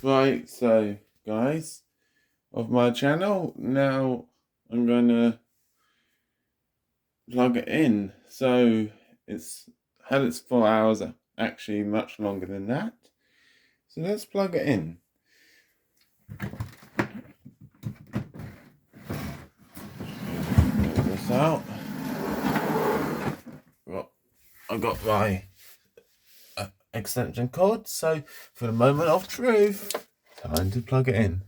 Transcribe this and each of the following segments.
Right, so guys of my channel, now I'm going to plug it in. So it's had its 4 hours, actually much longer than that. So let's plug it in. Get this out. Well, I got my extension cord, so for the moment of truth, time to plug it in.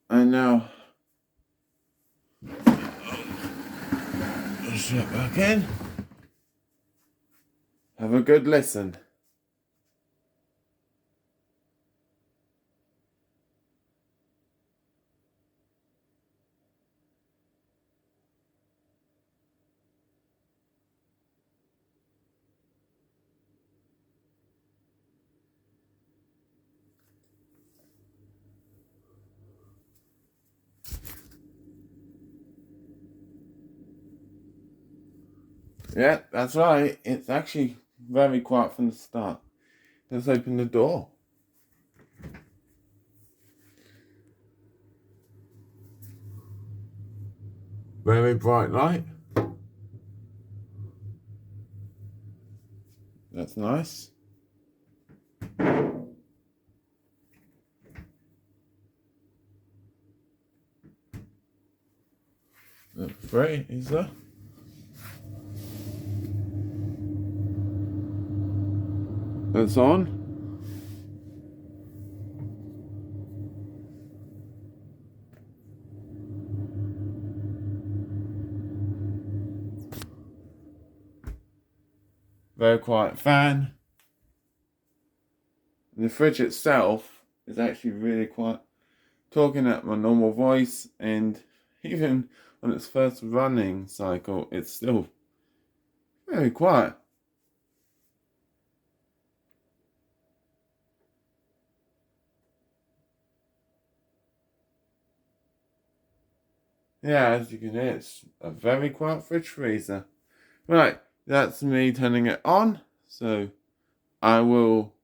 And now let's set back in. Have a good listen. Yeah, that's right. It's actually very quiet from the start. Let's open the door. Very bright light. That's nice. That's great, is there? That's on. Very quiet fan. And the fridge itself is actually really quiet. Talking at my normal voice, and even on its first running cycle, it's still very quiet. Yeah, as you can hear, it's a very quiet fridge freezer. Right, that's me turning it on. So I will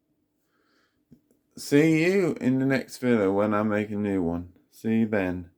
see you in the next video when I make a new one. See you then.